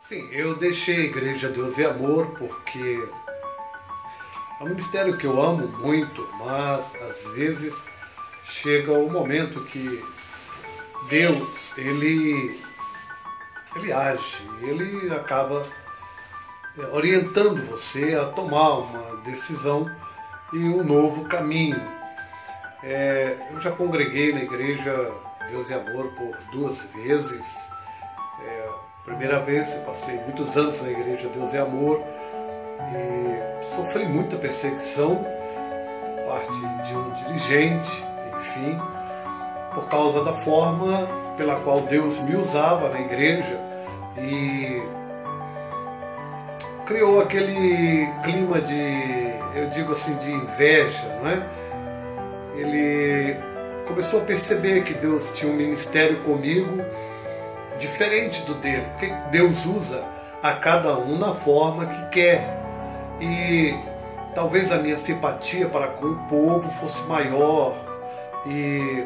Sim, eu deixei a Igreja Deus e Amor porque é um ministério que eu amo muito, mas às vezes chega o momento que Deus, ele age, ele acaba orientando você a tomar uma decisão e um novo caminho. Eu já congreguei na Igreja Deus e Amor por 2 vezes. Primeira vez, eu passei muitos anos na Igreja Deus e Amor e sofri muita perseguição por parte de um dirigente, enfim, por causa da forma pela qual Deus me usava na igreja e criou aquele clima de, eu digo assim, de inveja, não é? Ele começou a perceber que Deus tinha um ministério comigo diferente do dele, porque Deus usa a cada um na forma que quer. E talvez a minha simpatia para com o povo fosse maior e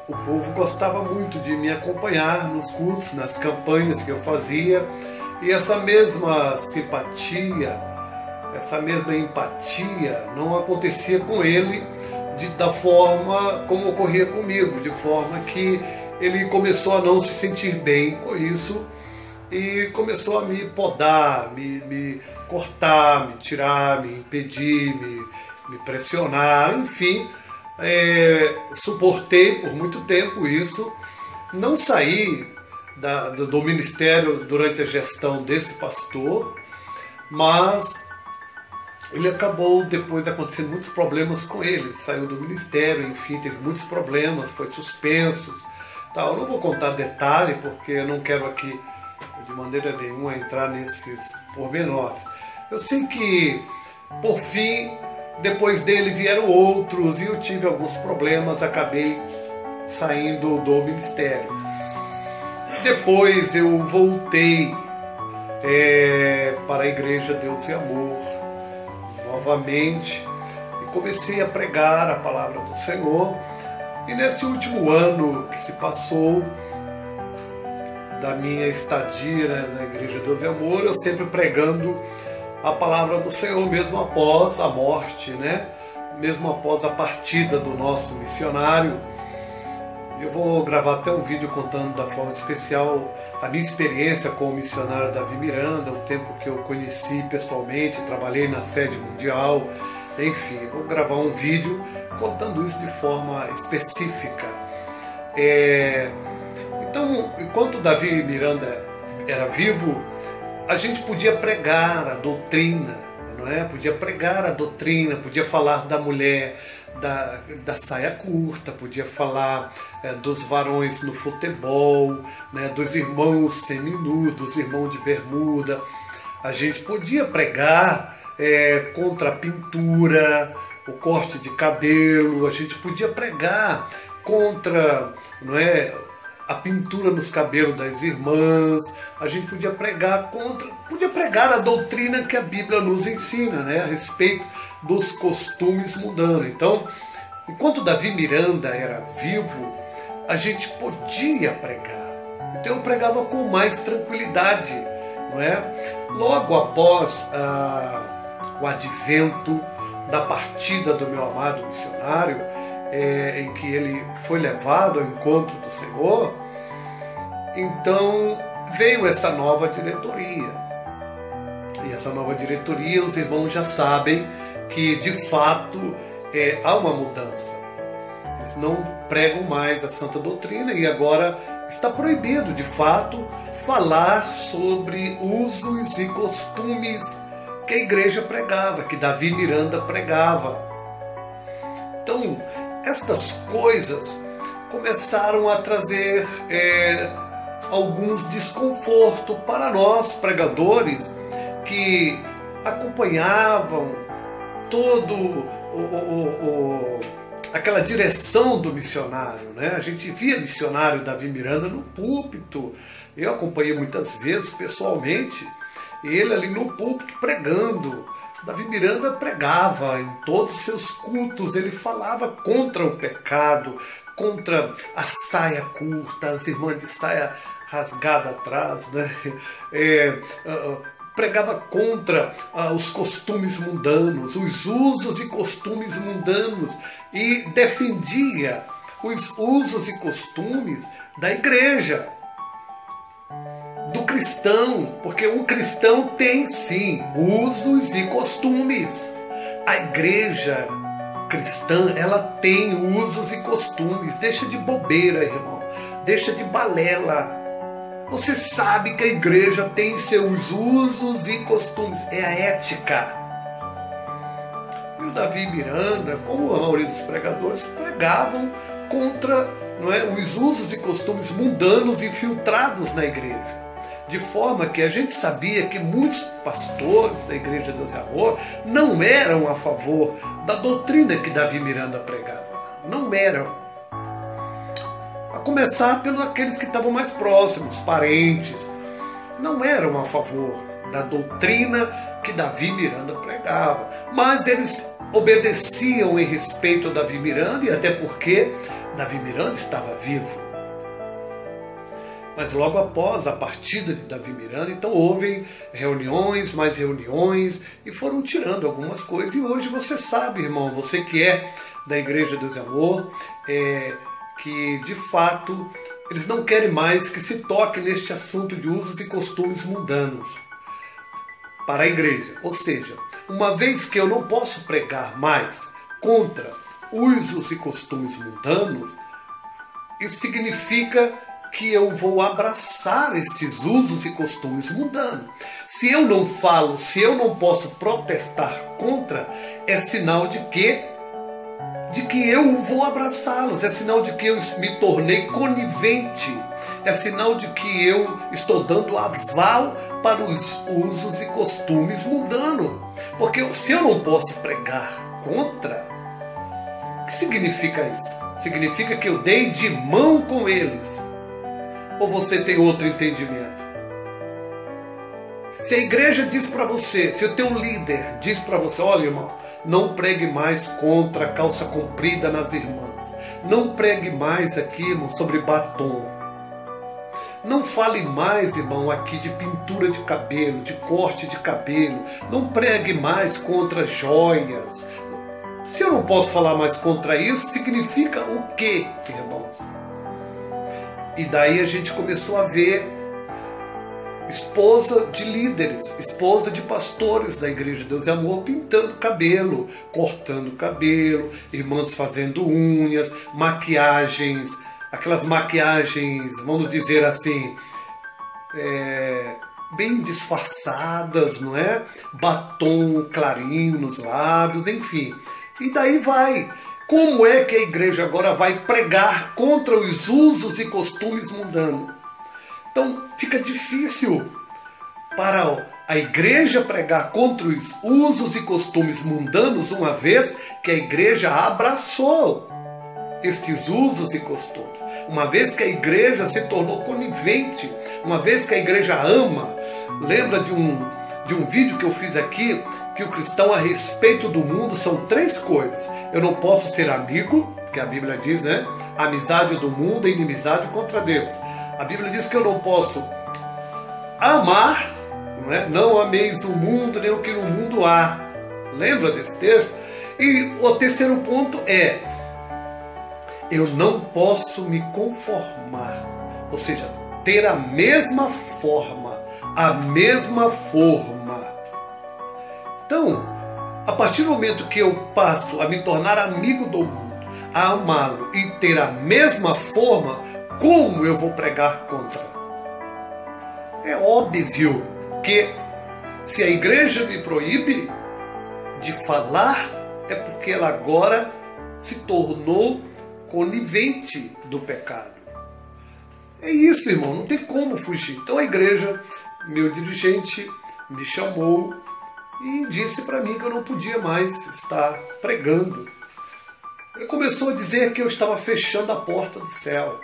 o povo gostava muito de me acompanhar nos cultos, nas campanhas que eu fazia, e essa mesma simpatia, essa mesma empatia não acontecia com ele da forma como ocorria comigo, de forma que ele começou a não se sentir bem com isso e começou a me podar, me cortar, me tirar, me impedir, me pressionar, enfim. Suportei por muito tempo isso, não saí do ministério durante a gestão desse pastor, mas ele acabou depois acontecendo muitos problemas com ele saiu do ministério, enfim, teve muitos problemas, foi suspenso. Eu não vou contar detalhe, porque eu não quero aqui, de maneira nenhuma, entrar nesses pormenores. Eu sei que, por fim, depois dele vieram outros e eu tive alguns problemas, acabei saindo do ministério. Depois eu voltei para a Igreja Deus e Amor, novamente, e comecei a pregar a palavra do Senhor. E nesse último ano que se passou da minha estadia, né, na Igreja Deus e Amor, eu sempre pregando a palavra do Senhor, mesmo após a morte, né? Mesmo após a partida do nosso missionário. Eu vou gravar até um vídeo contando da forma especial a minha experiência com o missionário Davi Miranda, o tempo que eu conheci pessoalmente, trabalhei na sede mundial, enfim, vou gravar um vídeo contando isso de forma específica. Então, enquanto Davi Miranda era vivo, a gente podia pregar a doutrina, não é? Podia pregar a doutrina, podia falar da mulher da saia curta, podia falar dos varões no futebol, né? Dos irmãos seminus, dos irmãos de bermuda. A gente podia pregar contra a pintura, o corte de cabelo, a gente podia pregar contra, não é, a pintura nos cabelos das irmãs, a gente podia pregar a doutrina que a Bíblia nos ensina, né, a respeito dos costumes mundanos. Então, enquanto Davi Miranda era vivo, a gente podia pregar. Então eu pregava com mais tranquilidade, não é? Logo após o advento da partida do meu amado missionário, em que ele foi levado ao encontro do Senhor, então veio essa nova diretoria. E essa nova diretoria, os irmãos já sabem que de fato há uma mudança. Eles não pregam mais a santa doutrina e agora está proibido de fato falar sobre usos e costumes que a igreja pregava, que Davi Miranda pregava. Então, estas coisas começaram a trazer alguns desconfortos para nós, pregadores, que acompanhavam todo aquela direção do missionário, né? A gente via missionário Davi Miranda no púlpito. Eu acompanhei muitas vezes pessoalmente ele ali no púlpito pregando. Davi Miranda pregava em todos os seus cultos, ele falava contra o pecado, contra a saia curta, as irmãs de saia rasgada atrás, né? Pregava contra os costumes mundanos, os usos e costumes mundanos, e defendia os usos e costumes da igreja, do cristão, porque o cristão tem sim usos e costumes. A igreja cristã, ela tem usos e costumes. Deixa de bobeira, irmão, deixa de balela. Você sabe que a igreja tem seus usos e costumes, é a ética. E o Davi Miranda, como a maioria dos pregadores, pregavam contra, não é, os usos e costumes mundanos infiltrados na igreja. De forma que a gente sabia que muitos pastores da Igreja Deus e Amor não eram a favor da doutrina que Davi Miranda pregava. Não eram. A começar pelos aqueles que estavam mais próximos, parentes. Não eram a favor da doutrina que Davi Miranda pregava. Mas eles obedeciam em respeito a Davi Miranda, e até porque Davi Miranda estava vivo. Mas logo após a partida de Davi Miranda, então houve reuniões, mais reuniões, e foram tirando algumas coisas. E hoje você sabe, irmão, você que é da Igreja Deus e Amor, que de fato eles não querem mais que se toque neste assunto de usos e costumes mundanos para a igreja. Ou seja, uma vez que eu não posso pregar mais contra usos e costumes mundanos, isso significa que eu vou abraçar estes usos e costumes mundanos. Se eu não falo, se eu não posso protestar contra, é sinal de que eu vou abraçá-los, é sinal de que eu me tornei conivente, é sinal de que eu estou dando aval para os usos e costumes mundanos. Porque se eu não posso pregar contra, o que significa isso? Significa que eu dei de mão com eles. Ou você tem outro entendimento? Se a igreja diz para você, se o teu líder diz para você, olha, irmão, não pregue mais contra a calça comprida nas irmãs. Não pregue mais aqui, irmão, sobre batom. Não fale mais, irmão, aqui de pintura de cabelo, de corte de cabelo. Não pregue mais contra joias. Se eu não posso falar mais contra isso, significa o quê, irmãos? E daí a gente começou a ver esposa de líderes, esposa de pastores da Igreja Deus e Amor pintando cabelo, cortando cabelo, irmãs fazendo unhas, maquiagens, aquelas maquiagens, vamos dizer assim, bem disfarçadas, não é? Batom clarinho nos lábios, enfim. E daí vai. Como é que a igreja agora vai pregar contra os usos e costumes mundanos? Então fica difícil para a igreja pregar contra os usos e costumes mundanos, uma vez que a igreja abraçou estes usos e costumes, uma vez que a igreja se tornou conivente, uma vez que a igreja ama. Lembra de um vídeo que eu fiz aqui, que o cristão a respeito do mundo são 3 coisas. Eu não posso ser amigo, porque a Bíblia diz, né? Amizade do mundo e inimizade contra Deus. A Bíblia diz que eu não posso amar, não é? Não ameis o mundo, nem o que no mundo há. Lembra desse texto? E o terceiro ponto é, eu não posso me conformar, ou seja, ter a mesma forma, a mesma forma. Então, a partir do momento que eu passo a me tornar amigo do mundo, a amá-lo e ter a mesma forma, como eu vou pregar contra? É óbvio que se a igreja me proíbe de falar, é porque ela agora se tornou conivente do pecado. É isso, irmão, não tem como fugir. Então a igreja, meu dirigente, me chamou e disse para mim que eu não podia mais estar pregando. Ele começou a dizer que eu estava fechando a porta do céu.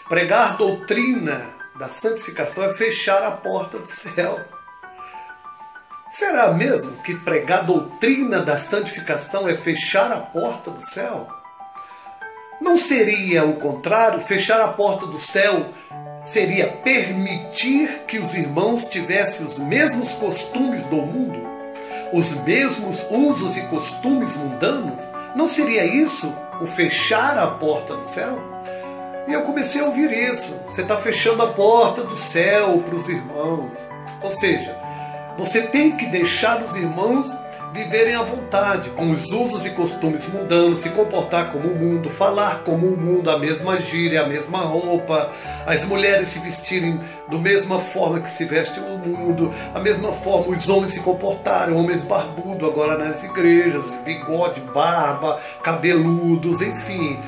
Pregar doutrina da santificação é fechar a porta do céu. Será mesmo que pregar doutrina da santificação é fechar a porta do céu? Não seria o contrário? Fechar a porta do céu seria permitir que os irmãos tivessem os mesmos costumes do mundo, os mesmos usos e costumes mundanos? Não seria isso o fechar a porta do céu? E eu comecei a ouvir isso. Você está fechando a porta do céu para os irmãos. Ou seja, você tem que deixar os irmãos viverem à vontade, com os usos e costumes mundanos, se comportar como o mundo, falar como o mundo, a mesma gíria, a mesma roupa, as mulheres se vestirem da mesma forma que se veste o mundo, a mesma forma os homens se comportarem, homens barbudos agora nas igrejas, bigode, barba, cabeludos, enfim.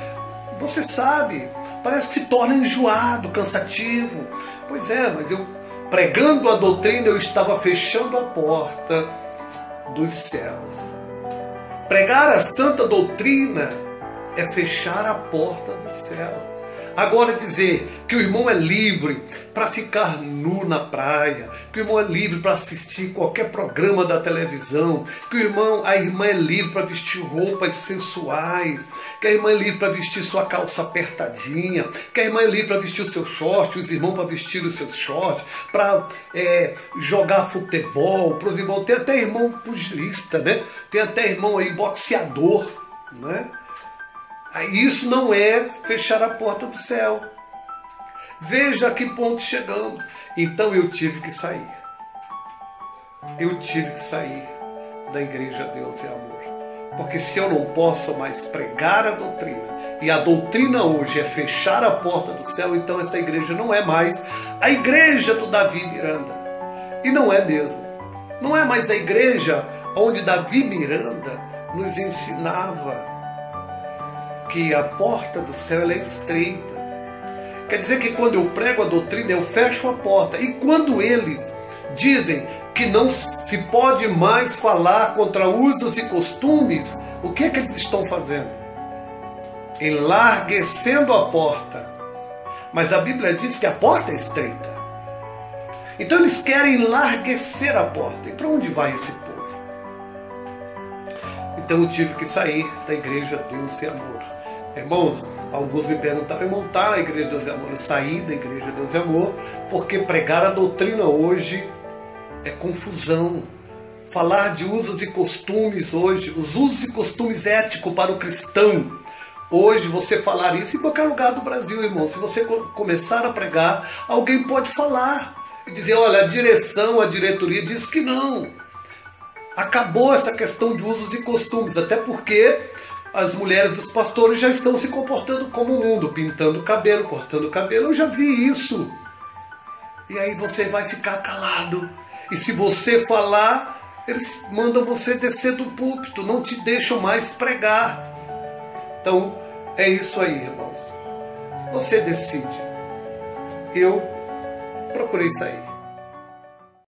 Você sabe, parece que se torna enjoado, cansativo. Pois é, mas eu, pregando a doutrina, eu estava fechando a porta dos céus. Pregar a santa doutrina é fechar a porta do céu. Agora dizer que o irmão é livre para ficar nu na praia, que o irmão é livre para assistir qualquer programa da televisão, que a irmã é livre para vestir roupas sensuais, que a irmã é livre para vestir sua calça apertadinha, que a irmã é livre para vestir o seu short, os irmãos para vestir os seus shorts, para jogar futebol, para os irmãos. Tem até irmão pugilista, né? Tem até irmão aí boxeador, né? Isso não é fechar a porta do céu. Veja a que ponto chegamos. Então eu tive que sair. Eu tive que sair da Igreja Deus e Amor. Porque se eu não posso mais pregar a doutrina, e a doutrina hoje é fechar a porta do céu, então essa igreja não é mais a igreja do Davi Miranda. E não é mesmo. Não é mais a igreja onde Davi Miranda nos ensinava que a porta do céu ela é estreita. Quer dizer que quando eu prego a doutrina, eu fecho a porta. E quando eles dizem que não se pode mais falar contra usos e costumes, o que é que eles estão fazendo? Enlarguecendo a porta. Mas a Bíblia diz que a porta é estreita. Então eles querem enlarguecer a porta. E para onde vai esse povo? Então eu tive que sair da Igreja Deus e Amor. Irmãos, alguns me perguntaram, irmão, tá na Igreja Deus e Amor? Eu saí da Igreja Deus e Amor porque pregar a doutrina hoje é confusão. Falar de usos e costumes hoje, os usos e costumes éticos para o cristão. Hoje você falar isso em qualquer lugar do Brasil, irmão. Se você começar a pregar, alguém pode falar e dizer, olha, a direção, a diretoria diz que não. Acabou essa questão de usos e costumes, até porque as mulheres dos pastores já estão se comportando como o mundo, pintando o cabelo, cortando o cabelo. Eu já vi isso. E aí você vai ficar calado. E se você falar, eles mandam você descer do púlpito, não te deixam mais pregar. Então, é isso aí, irmãos. Você decide. Eu procurei sair.